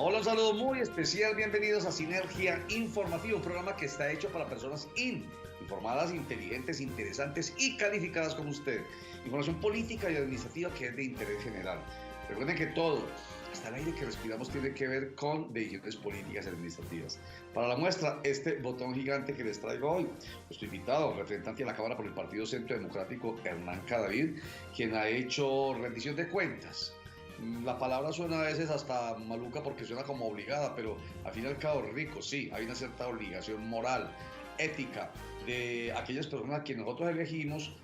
Hola, un saludo muy especial, bienvenidos a Sinergia Informativa, un programa que está hecho para personas informadas, inteligentes, interesantes y calificadas como usted. Información política y administrativa que es de interés general. Recuerden que todo, hasta el aire que respiramos, tiene que ver con decisiones políticas y administrativas. Para la muestra, este botón gigante que les traigo hoy, nuestro invitado, representante de la Cámara por el Partido Centro Democrático, Hernán Cadavid, quien ha hecho rendición de cuentas. La palabra suena a veces hasta maluca porque suena como obligada, pero al fin y al cabo, rico, sí, hay una cierta obligación moral, ética, de aquellas personas que nosotros elegimos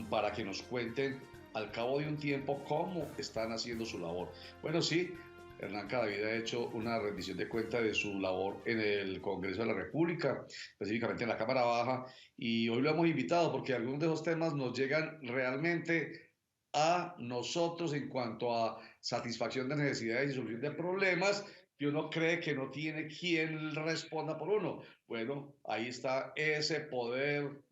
para que nos cuenten al cabo de un tiempo cómo están haciendo su labor. Bueno, sí, Hernán Cadavid ha hecho una rendición de cuenta de su labor en el Congreso de la República, específicamente en la Cámara Baja, y hoy lo hemos invitado porque algunos de esos temas nos llegan realmente a nosotros en cuanto a satisfacción de necesidades y solución de problemas que uno cree que no tiene quien responda por uno. Bueno, ahí está ese poder,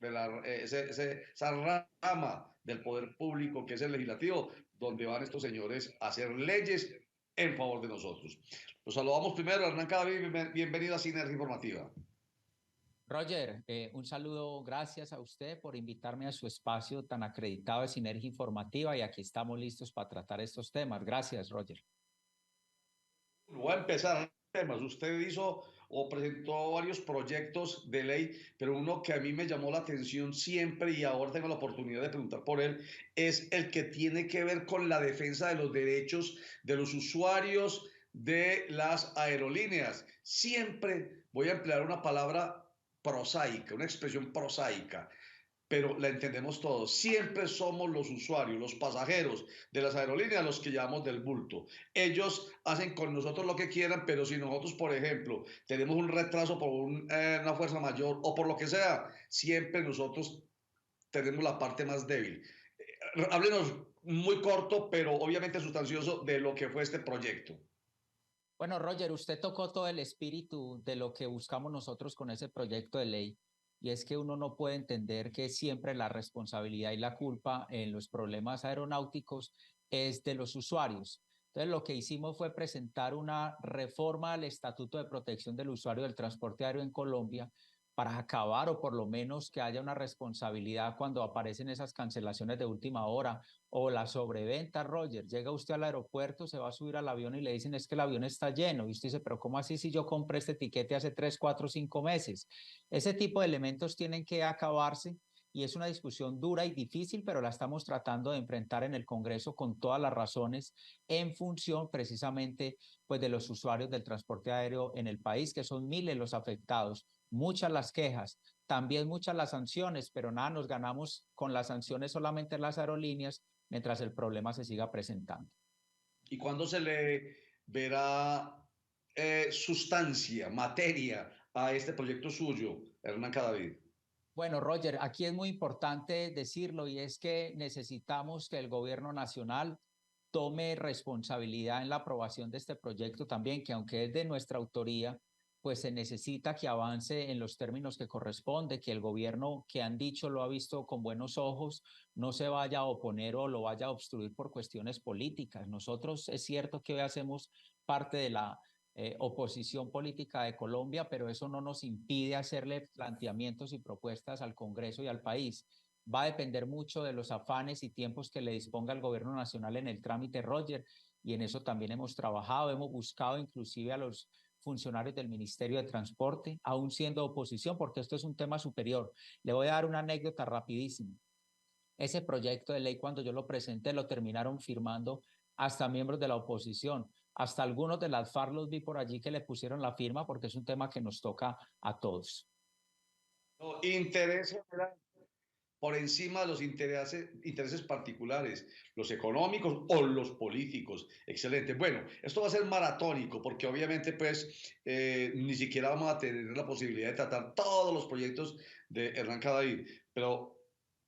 esa rama del poder público que es el legislativo, donde van estos señores a hacer leyes en favor de nosotros. Los saludamos primero, Hernán Cadavid, bienvenido a Sinergia Informativa. Roger, un saludo, gracias a usted por invitarme a su espacio tan acreditado de Sinergia Informativa y aquí estamos listos para tratar estos temas. Gracias, Roger. Voy a empezar temas. Usted hizo o presentó varios proyectos de ley, pero uno que a mí me llamó la atención siempre y ahora tengo la oportunidad de preguntar por él, es el que tiene que ver con la defensa de los derechos de los usuarios de las aerolíneas. Siempre voy a emplear una palabra prosaica, una expresión prosaica, pero la entendemos todos. Siempre somos los usuarios, los pasajeros de las aerolíneas los que llevamos del bulto. Ellos hacen con nosotros lo que quieran, pero si nosotros, por ejemplo, tenemos un retraso por una fuerza mayor o por lo que sea, siempre nosotros tenemos la parte más débil. Háblenos muy corto, pero obviamente sustancioso de lo que fue este proyecto. Bueno, Roger, usted tocó todo el espíritu de lo que buscamos nosotros con ese proyecto de ley y es que uno no puede entender que siempre la responsabilidad y la culpa en los problemas aeronáuticos es de los usuarios. Entonces, lo que hicimos fue presentar una reforma al Estatuto de Protección del Usuario del Transporte Aéreo en Colombia para acabar o por lo menos que haya una responsabilidad cuando aparecen esas cancelaciones de última hora o la sobreventa. Roger, llega usted al aeropuerto, se va a subir al avión y le dicen es que el avión está lleno. Y usted dice, pero ¿cómo así si yo compré este tiquete hace 3, 4, 5 meses? Ese tipo de elementos tienen que acabarse y es una discusión dura y difícil, pero la estamos tratando de enfrentar en el Congreso con todas las razones en función precisamente pues, de los usuarios del transporte aéreo en el país, que son miles los afectados, muchas las quejas, también muchas las sanciones, pero nada, nos ganamos con las sanciones solamente en las aerolíneas mientras el problema se siga presentando. ¿Y cuándo se le verá sustancia, materia a este proyecto suyo, Hernán Cadavid? Bueno, Roger, aquí es muy importante decirlo y es que necesitamos que el gobierno nacional tome responsabilidad en la aprobación de este proyecto también, que aunque es de nuestra autoría, pues se necesita que avance en los términos que corresponde, que el gobierno que han dicho lo ha visto con buenos ojos, no se vaya a oponer o lo vaya a obstruir por cuestiones políticas. Nosotros es cierto que hoy hacemos parte de la oposición política de Colombia, pero eso no nos impide hacerle planteamientos y propuestas al Congreso y al país. Va a depender mucho de los afanes y tiempos que le disponga el gobierno nacional en el trámite, Roger, y en eso también hemos trabajado, hemos buscado inclusive a los funcionarios del Ministerio de Transporte, aún siendo oposición, porque esto es un tema superior. Le voy a dar una anécdota rapidísima. Ese proyecto de ley, cuando yo lo presenté, lo terminaron firmando hasta miembros de la oposición, hasta algunos de las FARC los vi por allí que le pusieron la firma porque es un tema que nos toca a todos. No, interés general por encima de los intereses particulares, los económicos o los políticos. Excelente. Bueno, esto va a ser maratónico porque obviamente pues ni siquiera vamos a tener la posibilidad de tratar todos los proyectos de Hernán Cadavid, pero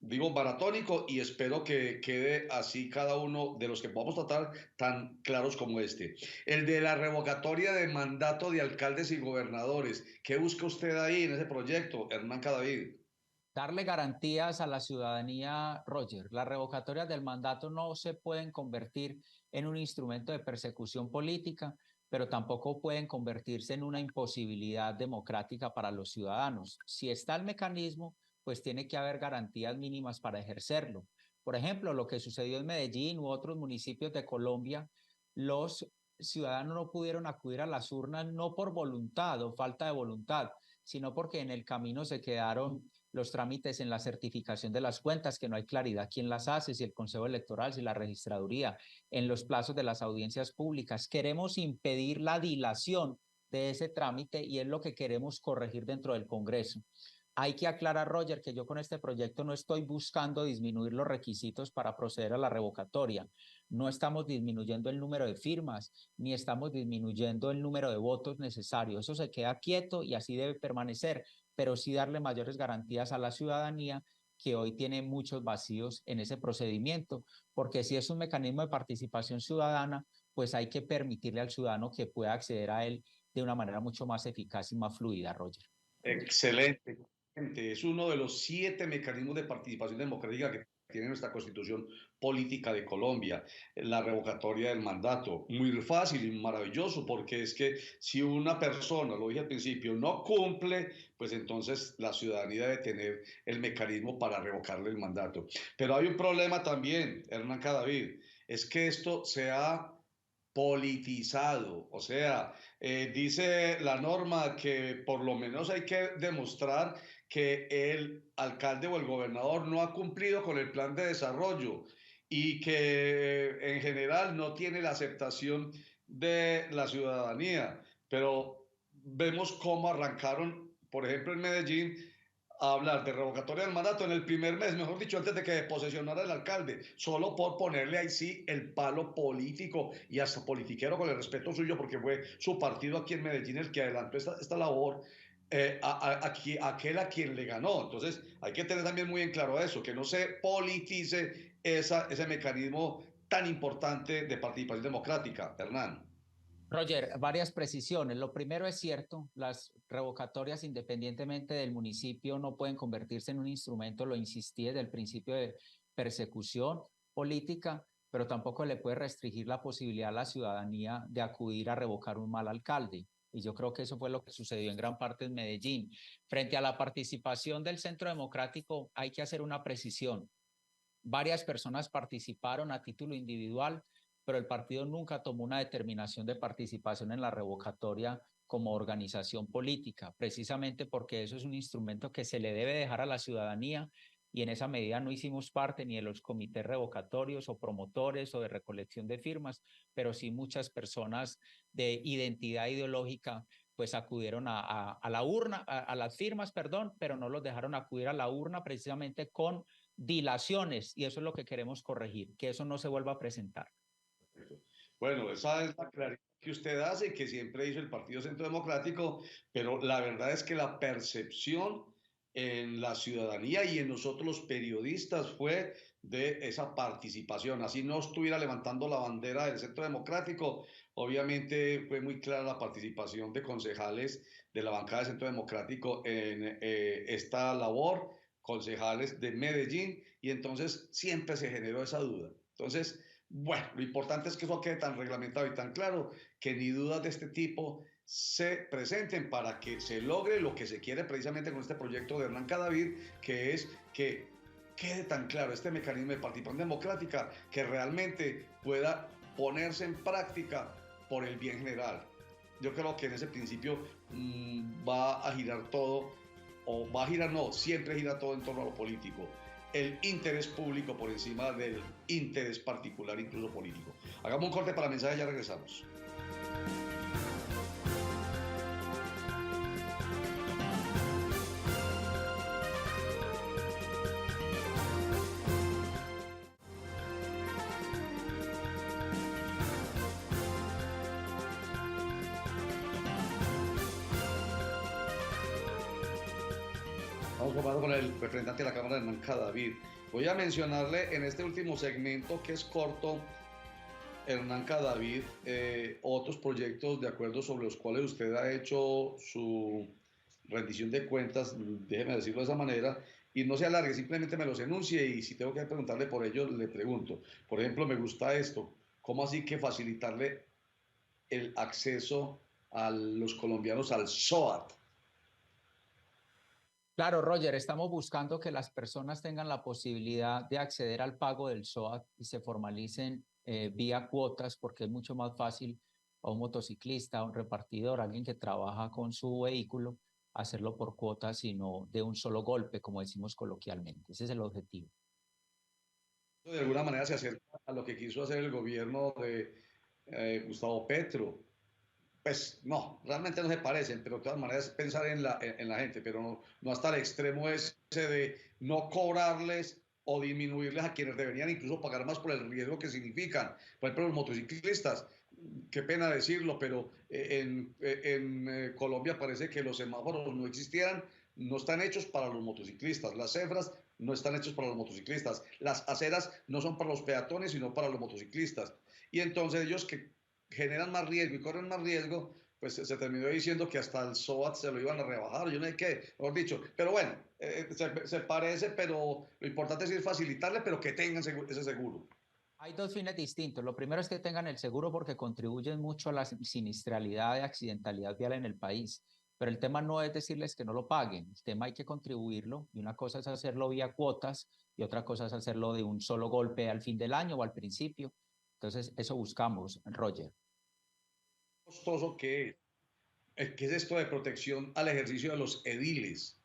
digo maratónico y espero que quede así cada uno de los que podamos tratar tan claros como este. El de la revocatoria de mandato de alcaldes y gobernadores. ¿Qué busca usted ahí en ese proyecto, Hernán Cadavid? Darle garantías a la ciudadanía, Roger. Las revocatorias del mandato no se pueden convertir en un instrumento de persecución política, pero tampoco pueden convertirse en una imposibilidad democrática para los ciudadanos. Si está el mecanismo, pues tiene que haber garantías mínimas para ejercerlo. Por ejemplo, lo que sucedió en Medellín u otros municipios de Colombia, los ciudadanos no pudieron acudir a las urnas no por voluntad o falta de voluntad, sino porque en el camino se quedaron los trámites en la certificación de las cuentas, que no hay claridad quién las hace, si el Consejo Electoral, si la registraduría, en los plazos de las audiencias públicas. Queremos impedir la dilación de ese trámite y es lo que queremos corregir dentro del Congreso. Hay que aclarar, Roger, que yo con este proyecto no estoy buscando disminuir los requisitos para proceder a la revocatoria. No estamos disminuyendo el número de firmas, ni estamos disminuyendo el número de votos necesarios. Eso se queda quieto y así debe permanecer, pero sí darle mayores garantías a la ciudadanía que hoy tiene muchos vacíos en ese procedimiento, porque si es un mecanismo de participación ciudadana, pues hay que permitirle al ciudadano que pueda acceder a él de una manera mucho más eficaz y más fluida, Roger. Excelente. Es uno de los 7 mecanismos de participación democrática que tiene nuestra Constitución Política de Colombia, la revocatoria del mandato. Muy fácil y maravilloso, porque es que si una persona, lo dije al principio, no cumple, pues entonces la ciudadanía debe tener el mecanismo para revocarle el mandato. Pero hay un problema también, Hernán Cadavid, es que esto se ha politizado, o sea, dice la norma que por lo menos hay que demostrar que el alcalde o el gobernador no ha cumplido con el plan de desarrollo y que en general no tiene la aceptación de la ciudadanía. Pero vemos cómo arrancaron, por ejemplo, en Medellín, a hablar de revocatoria del mandato en el primer mes, mejor dicho, antes de que posesionara el alcalde, solo por ponerle ahí sí el palo político y hasta politiquero, con el respeto suyo, porque fue su partido aquí en Medellín el que adelantó esta labor, aquel a quien le ganó. Entonces hay que tener también muy en claro eso, que no se politice ese mecanismo tan importante de participación democrática. Hernán. Roger, varias precisiones. Lo primero es cierto, las revocatorias independientemente del municipio no pueden convertirse en un instrumento, lo insistí desde el principio, de persecución política, pero tampoco le puede restringir la posibilidad a la ciudadanía de acudir a revocar un mal alcalde. Y yo creo que eso fue lo que sucedió en gran parte en Medellín. Frente a la participación del Centro Democrático, hay que hacer una precisión. Varias personas participaron a título individual, pero el partido nunca tomó una determinación de participación en la revocatoria como organización política, precisamente porque eso es un instrumento que se le debe dejar a la ciudadanía y en esa medida no hicimos parte ni de los comités revocatorios o promotores o de recolección de firmas, pero sí muchas personas de identidad ideológica pues acudieron a la urna, a las firmas, perdón, pero no los dejaron acudir a la urna precisamente con dilaciones y eso es lo que queremos corregir, que eso no se vuelva a presentar. Bueno, esa es la claridad que usted hace y que siempre hizo el Partido Centro Democrático, pero la verdad es que la percepción en la ciudadanía y en nosotros los periodistas fue de esa participación. Así no estuviera levantando la bandera del Centro Democrático, obviamente fue muy clara la participación de concejales de la bancada del Centro Democrático en esta labor, concejales de Medellín, y entonces siempre se generó esa duda. Entonces, bueno, lo importante es que eso quede tan reglamentado y tan claro que ni dudas de este tipo se presenten para que se logre lo que se quiere precisamente con este proyecto de Hernán Cadavid, que es que quede tan claro este mecanismo de participación democrática que realmente pueda ponerse en práctica por el bien general. Yo creo que en ese principio va a girar todo, o va a girar, no, siempre gira todo en torno a lo político, el interés público por encima del interés particular, incluso político. Hagamos un corte para mensaje y ya regresamos. Vamos comparado con el representante de la Cámara, Hernán Cadavid. Voy a mencionarle en este último segmento, que es corto, Hernán Cadavid, otros proyectos de acuerdo sobre los cuales usted ha hecho su rendición de cuentas, déjeme decirlo de esa manera, y no se alargue, simplemente me los enuncie y si tengo que preguntarle por ellos, le pregunto. Por ejemplo, me gusta esto, ¿cómo así que facilitarle el acceso a los colombianos al SOAT? Claro, Roger, estamos buscando que las personas tengan la posibilidad de acceder al pago del SOAT y se formalicen vía cuotas, porque es mucho más fácil a un motociclista, a un repartidor, a alguien que trabaja con su vehículo, hacerlo por cuotas y no de un solo golpe, como decimos coloquialmente. Ese es el objetivo. De alguna manera se acerca a lo que quiso hacer el gobierno de Gustavo Petro. Pues no, realmente no se parecen, pero de todas maneras pensar en la gente, pero no, no hasta el extremo ese de no cobrarles o disminuirles a quienes deberían incluso pagar más por el riesgo que significan. Por ejemplo, los motociclistas, qué pena decirlo, pero Colombia parece que los semáforos no existieran, no están hechos para los motociclistas, las cebras no están hechos para los motociclistas, las aceras no son para los peatones, sino para los motociclistas. Y entonces ellos que generan más riesgo y corren más riesgo, pues se terminó diciendo que hasta el SOAT se lo iban a rebajar, yo no sé qué, mejor dicho. Pero bueno, se parece, pero lo importante es ir facilitarle, pero que tengan ese seguro. Hay dos fines distintos. Lo primero es que tengan el seguro porque contribuyen mucho a la sinistralidad y accidentalidad vial en el país. Pero el tema no es decirles que no lo paguen. El tema hay que contribuirlo y una cosa es hacerlo vía cuotas y otra cosa es hacerlo de un solo golpe al fin del año o al principio. Entonces, eso buscamos, Roger. Costoso que ¿qué es esto de protección al ejercicio de los ediles?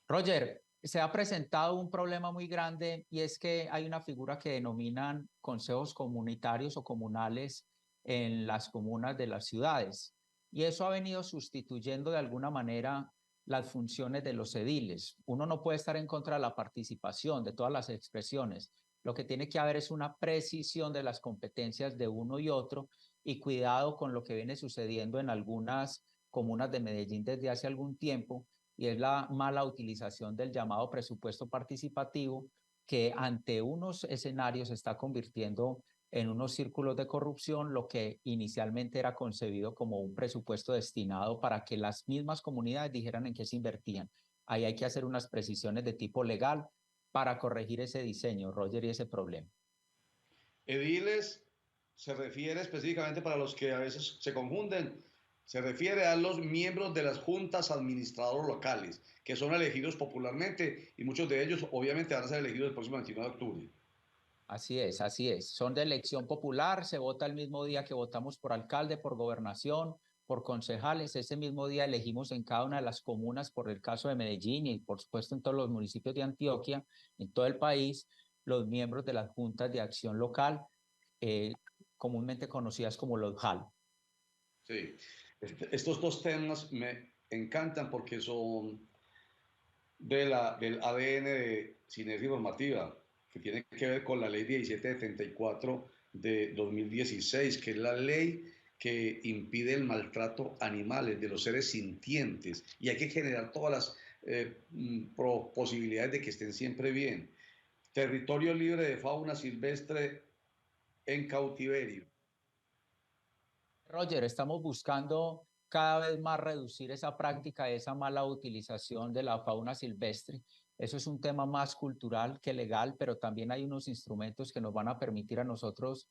Roger, se ha presentado un problema muy grande y es que hay una figura que denominan consejos comunitarios o comunales en las comunas de las ciudades. Y eso ha venido sustituyendo de alguna manera las funciones de los ediles. Uno no puede estar en contra de la participación, de todas las expresiones. Lo que tiene que haber es una precisión de las competencias de uno y otro y cuidado con lo que viene sucediendo en algunas comunas de Medellín desde hace algún tiempo, y es la mala utilización del llamado presupuesto participativo, que ante unos escenarios se está convirtiendo en unos círculos de corrupción, lo que inicialmente era concebido como un presupuesto destinado para que las mismas comunidades dijeran en qué se invertían. Ahí hay que hacer unas precisiones de tipo legal para corregir ese diseño, Roger, y ese problema. Ediles se refiere específicamente para los que a veces se confunden, se refiere a los miembros de las juntas administradoras locales, que son elegidos popularmente y muchos de ellos obviamente van a ser elegidos el próximo 29 de octubre. Así es, así es. Son de elección popular, se vota el mismo día que votamos por alcalde, por gobernación, por concejales. Ese mismo día elegimos en cada una de las comunas, por el caso de Medellín y por supuesto en todos los municipios de Antioquia, en todo el país, los miembros de las juntas de acción local, eh, comúnmente conocidas como los JAL. Sí. Estos dos temas me encantan porque son del ADN de Sinergia Informativa, que tiene que ver con la ley 1774 de 2016, que es la ley que impide el maltrato animales de los seres sintientes, y hay que generar todas las posibilidades de que estén siempre bien. Territorio libre de fauna silvestre en cautiverio. Roger, estamos buscando cada vez más reducir esa práctica, esa mala utilización de la fauna silvestre. Eso es un tema más cultural que legal, pero también hay unos instrumentos que nos van a permitir a nosotros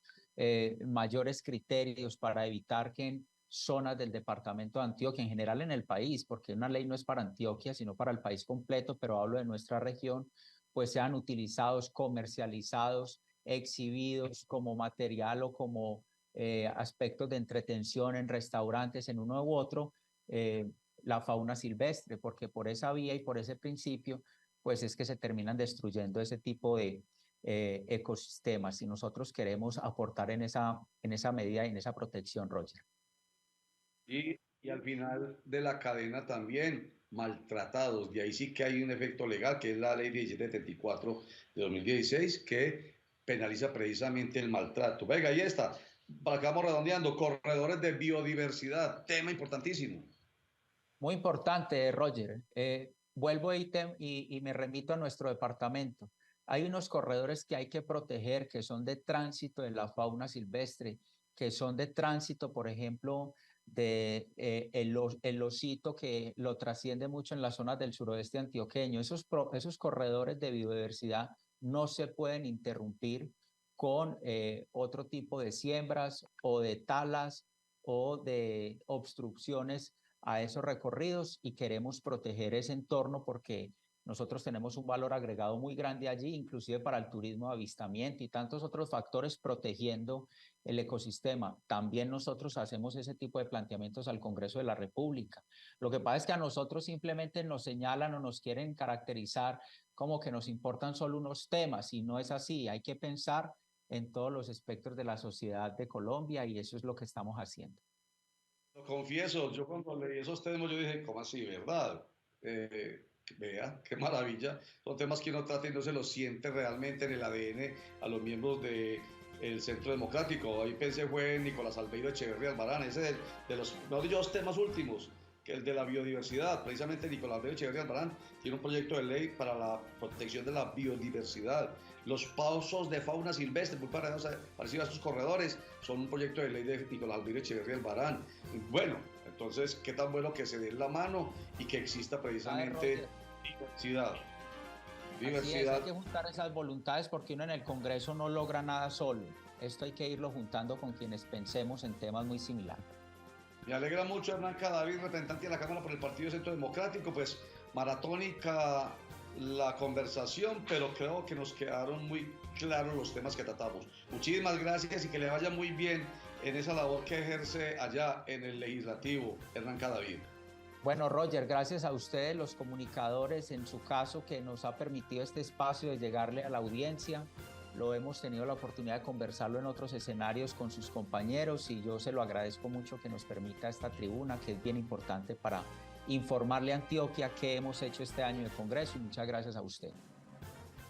mayores criterios para evitar que en zonas del departamento de Antioquia, en general en el país, porque una ley no es para Antioquia, sino para el país completo, pero hablo de nuestra región, pues sean utilizados, comercializados, exhibidos como material o como aspectos de entretención en restaurantes, en uno u otro, la fauna silvestre, porque por esa vía y por ese principio, pues es que se terminan destruyendo ese tipo de ecosistemas y nosotros queremos aportar en esa medida y en esa protección, Roger. Y al final de la cadena también maltratados. De ahí sí que hay un efecto legal, que es la ley 1774 de 2016, que penaliza precisamente el maltrato. Venga, ahí está. Para que vamos redondeando, corredores de biodiversidad, tema importantísimo. Muy importante, Roger. Vuelvo y me remito a nuestro departamento. Hay unos corredores que hay que proteger, que son de tránsito de la fauna silvestre, que son de tránsito, por ejemplo, de el osito, que lo trasciende mucho en las zonas del suroeste antioqueño. Esos corredores de biodiversidad no se pueden interrumpir con otro tipo de siembras o de talas o de obstrucciones a esos recorridos y queremos proteger ese entorno porque nosotros tenemos un valor agregado muy grande allí, inclusive para el turismo de avistamiento y tantos otros factores protegiendo el ecosistema. También nosotros hacemos ese tipo de planteamientos al Congreso de la República. Lo que pasa es que a nosotros simplemente nos señalan o nos quieren caracterizar como que nos importan solo unos temas y no es así. Hay que pensar en todos los espectros de la sociedad de Colombia y eso es lo que estamos haciendo. Lo confieso, yo cuando leí esos temas yo dije, ¿cómo así, verdad? Vea, qué maravilla. Son temas que uno trata y no se los siente realmente en el ADN a los miembros del Centro Democrático. Ahí pensé fue en Nicolás Albeiro Echeverría Albarán, ese de los dos temas últimos, que el de la biodiversidad. Precisamente Nicolás Albeiro Echeverría Albarán tiene un proyecto de ley para la protección de la biodiversidad. Los pasos de fauna silvestre, muy parecido a estos corredores, son un proyecto de ley de Nicolás Albeiro Echeverría Albarán. Bueno, entonces, qué tan bueno que se den la mano y que exista precisamente diversidad. Así es, hay que juntar esas voluntades porque uno en el Congreso no logra nada solo. Esto hay que irlo juntando con quienes pensemos en temas muy similares. Me alegra mucho, Hernán Cadavid, representante de la Cámara por el Partido Centro Democrático, pues maratónica la conversación, pero creo que nos quedaron muy claros los temas que tratamos. Muchísimas gracias y que le vaya muy bien en esa labor que ejerce allá en el Legislativo, Hernán Cadavid. Bueno, Roger, gracias a ustedes, los comunicadores, en su caso, que nos ha permitido este espacio de llegarle a la audiencia. Lo hemos tenido la oportunidad de conversarlo en otros escenarios con sus compañeros y yo se lo agradezco mucho que nos permita esta tribuna, que es bien importante para informarle a Antioquia qué hemos hecho este año de Congreso y muchas gracias a usted.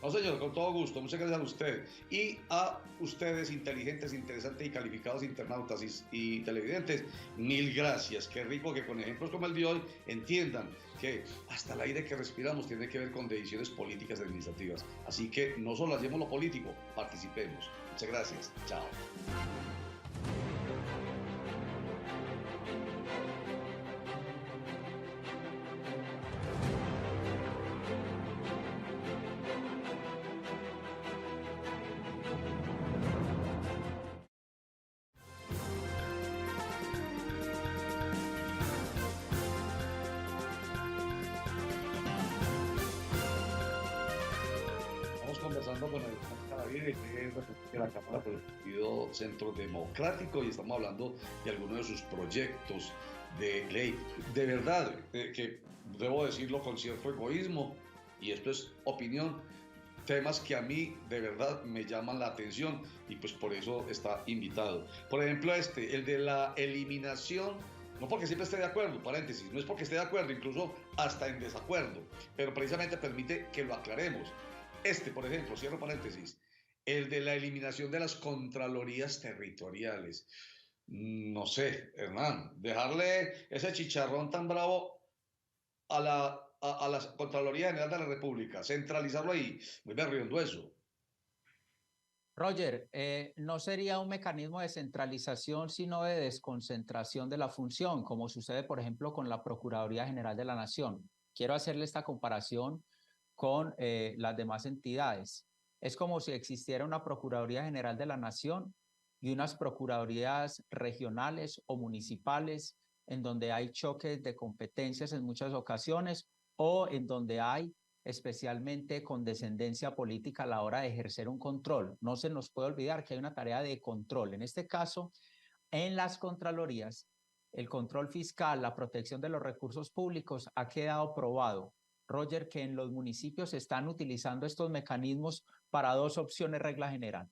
No, señor, con todo gusto. Muchas gracias a usted. Y a ustedes, inteligentes, interesantes y calificados internautas y televidentes, mil gracias. Qué rico que con ejemplos como el de hoy entiendan que hasta el aire que respiramos tiene que ver con decisiones políticas y administrativas. Así que no solo hacemos lo político, participemos. Muchas gracias. Chao. Conversando con el Cadavid, que es representante de la Cámara por el Partido Centro Democrático, y estamos hablando de algunos de sus proyectos de ley. De verdad, que debo decirlo con cierto egoísmo, y esto es opinión, temas que a mí de verdad me llaman la atención y pues por eso está invitado. Por ejemplo, el de la eliminación, no porque siempre esté de acuerdo, paréntesis, no es porque esté de acuerdo, incluso hasta en desacuerdo, pero precisamente permite que lo aclaremos. Por ejemplo, cierro paréntesis, el de la eliminación de las contralorías territoriales. No sé, Hernán, dejarle ese chicharrón tan bravo a la Contraloría General de la República, centralizarlo ahí, muy berriondo eso. Roger, no sería un mecanismo de centralización, sino de desconcentración de la función, como sucede, por ejemplo, con la Procuraduría General de la Nación. Quiero hacerle esta comparación con las demás entidades. Es como si existiera una Procuraduría General de la Nación y unas Procuradurías regionales o municipales en donde hay choques de competencias en muchas ocasiones o en donde hay especialmente condescendencia política a la hora de ejercer un control. No se nos puede olvidar que hay una tarea de control. En este caso, en las contralorías, el control fiscal, la protección de los recursos públicos ha quedado probado, Roger, que en los municipios se están utilizando estos mecanismos para dos opciones, regla general,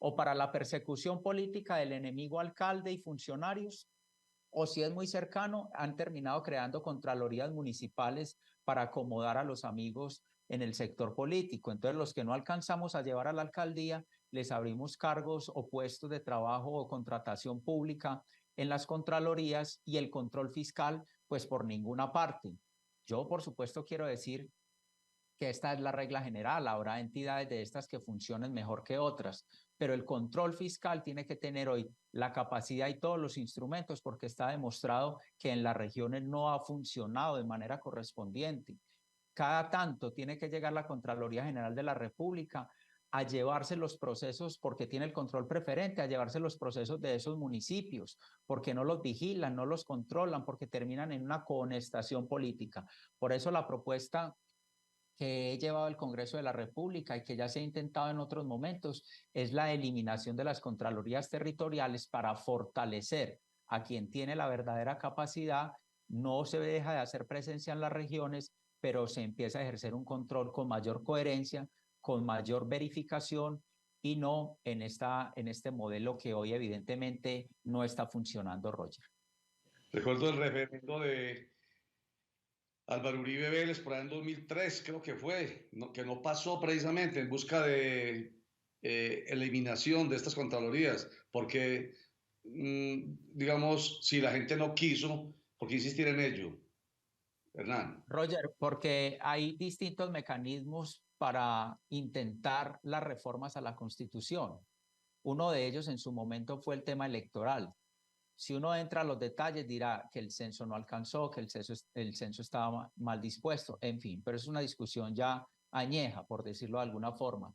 o para la persecución política del enemigo alcalde y funcionarios, o si es muy cercano, han terminado creando contralorías municipales para acomodar a los amigos en el sector político. Entonces, los que no alcanzamos a llevar a la alcaldía, les abrimos cargos o puestos de trabajo o contratación pública en las contralorías y el control fiscal, pues por ninguna parte. Yo, por supuesto, quiero decir que esta es la regla general. Habrá entidades de estas que funcionen mejor que otras, pero el control fiscal tiene que tener hoy la capacidad y todos los instrumentos porque está demostrado que en las regiones no ha funcionado de manera correspondiente. Cada tanto tiene que llegar la Contraloría General de la República a llevarse los procesos, porque tiene el control preferente, a llevarse los procesos de esos municipios, porque no los vigilan, no los controlan, porque terminan en una cohonestación política. Por eso la propuesta que he llevado al Congreso de la República y que ya se ha intentado en otros momentos es la eliminación de las contralorías territoriales para fortalecer a quien tiene la verdadera capacidad. No se deja de hacer presencia en las regiones, pero se empieza a ejercer un control con mayor coherencia, con mayor verificación y no en este modelo que hoy evidentemente no está funcionando, Roger. Recuerdo el referendo de Álvaro Uribe Vélez por ahí en 2003, creo que fue, que no pasó precisamente en busca de eliminación de estas contralorías, porque, digamos, si la gente no quiso, ¿por qué insistir en ello, Hernán? Roger, porque hay distintos mecanismos para intentar las reformas a la Constitución. Uno de ellos en su momento fue el tema electoral. Si uno entra a los detalles, dirá que el censo no alcanzó, que el censo estaba mal dispuesto, en fin, pero es una discusión ya añeja, por decirlo de alguna forma.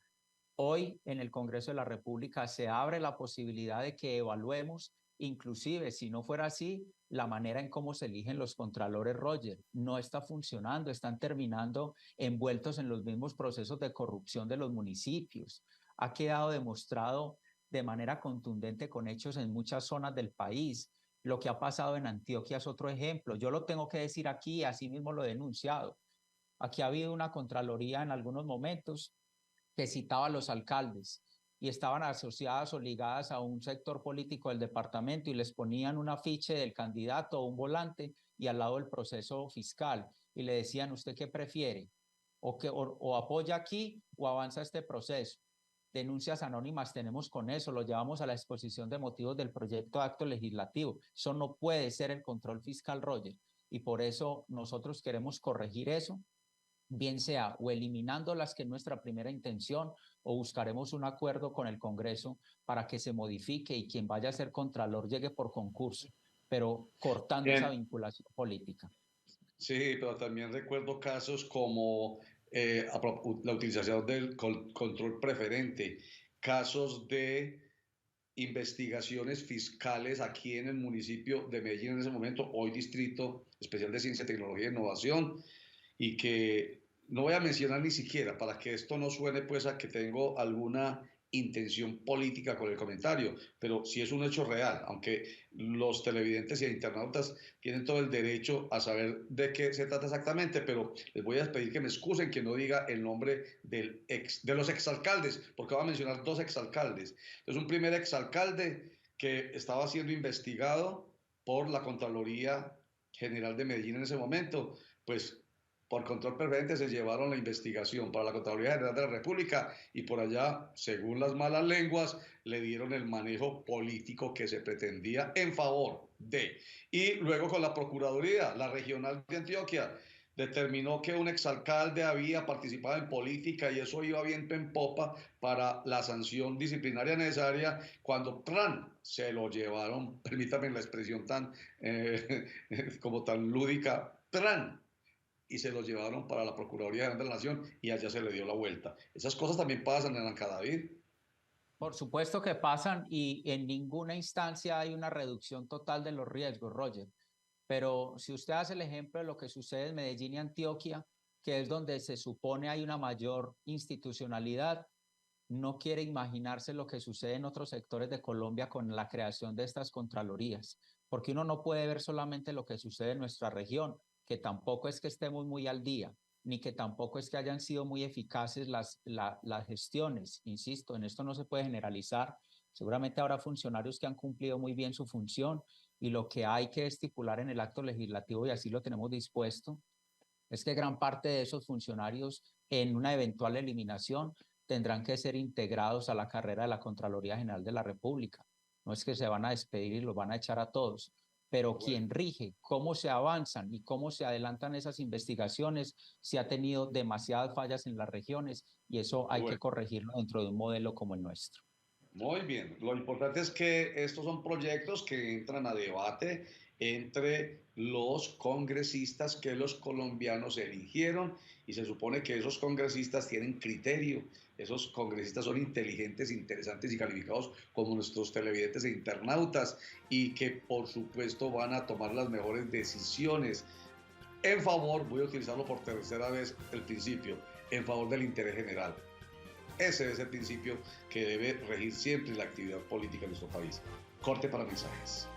Hoy en el Congreso de la República se abre la posibilidad de que evaluemos, inclusive si no fuera así, la manera en cómo se eligen los contralores, Roger. No está funcionando, están terminando envueltos en los mismos procesos de corrupción de los municipios. Ha quedado demostrado de manera contundente con hechos en muchas zonas del país. Lo que ha pasado en Antioquia es otro ejemplo. Yo lo tengo que decir aquí, así mismo lo he denunciado. Aquí ha habido una contraloría en algunos momentos que citaba a los alcaldes y estaban asociadas o ligadas a un sector político del departamento y les ponían un afiche del candidato o un volante y al lado el proceso fiscal y le decían, ¿usted qué prefiere? O apoya aquí o avanza este proceso. Denuncias anónimas tenemos con eso, lo llevamos a la exposición de motivos del proyecto de acto legislativo. Eso no puede ser el control fiscal, Roger, y por eso nosotros queremos corregir eso, bien sea o eliminando las que es nuestra primera intención o buscaremos un acuerdo con el Congreso para que se modifique y quien vaya a ser contralor llegue por concurso, pero cortando esa Bien. vinculación política. Sí, pero también recuerdo casos como la utilización del control preferente, casos de investigaciones fiscales aquí en el municipio de Medellín en ese momento, hoy Distrito Especial de Ciencia, Tecnología e Innovación, y que no voy a mencionar ni siquiera para que esto no suene pues a que tengo alguna intención política con el comentario, pero sí es un hecho real, aunque los televidentes y internautas tienen todo el derecho a saber de qué se trata exactamente, pero les voy a pedir que me excusen que no diga el nombre de los exalcaldes, porque voy a mencionar dos exalcaldes. Es un primer exalcalde que estaba siendo investigado por la Contraloría General de Medellín en ese momento, pues por control preferente se llevaron la investigación para la Contraloría General de la República y por allá, según las malas lenguas, le dieron el manejo político que se pretendía en favor de. Y luego con la Procuraduría, la Regional de Antioquia, determinó que un exalcalde había participado en política y eso iba viento en popa para la sanción disciplinaria necesaria cuando ¡tran! Se lo llevaron, permítame la expresión tan como tan lúdica, ¡tran! Y se los llevaron para la Procuraduría General de la Nación y allá se le dio la vuelta. Esas cosas también pasan en Ancadavid. Por supuesto que pasan y en ninguna instancia hay una reducción total de los riesgos, Roger. Pero si usted hace el ejemplo de lo que sucede en Medellín y Antioquia, que es donde se supone hay una mayor institucionalidad, no quiere imaginarse lo que sucede en otros sectores de Colombia con la creación de estas contralorías, porque uno no puede ver solamente lo que sucede en nuestra región, que tampoco es que estemos muy al día, ni que tampoco es que hayan sido muy eficaces las gestiones. Insisto, en esto no se puede generalizar. Seguramente habrá funcionarios que han cumplido muy bien su función y lo que hay que estipular en el acto legislativo, y así lo tenemos dispuesto, es que gran parte de esos funcionarios en una eventual eliminación tendrán que ser integrados a la carrera de la Contraloría General de la República. No es que se van a despedir y los van a echar a todos, pero quien rige cómo se avanzan y cómo se adelantan esas investigaciones, se ha tenido demasiadas fallas en las regiones y eso hay que corregirlo dentro de un modelo como el nuestro. Muy bien, lo importante es que estos son proyectos que entran a debate entre los congresistas que los colombianos eligieron y se supone que esos congresistas tienen criterio, esos congresistas son inteligentes, interesantes y calificados como nuestros televidentes e internautas y que por supuesto van a tomar las mejores decisiones en favor, voy a utilizarlo por tercera vez, el principio, en favor del interés general. Ese es el principio que debe regir siempre la actividad política en nuestro país. Corte para mensajes.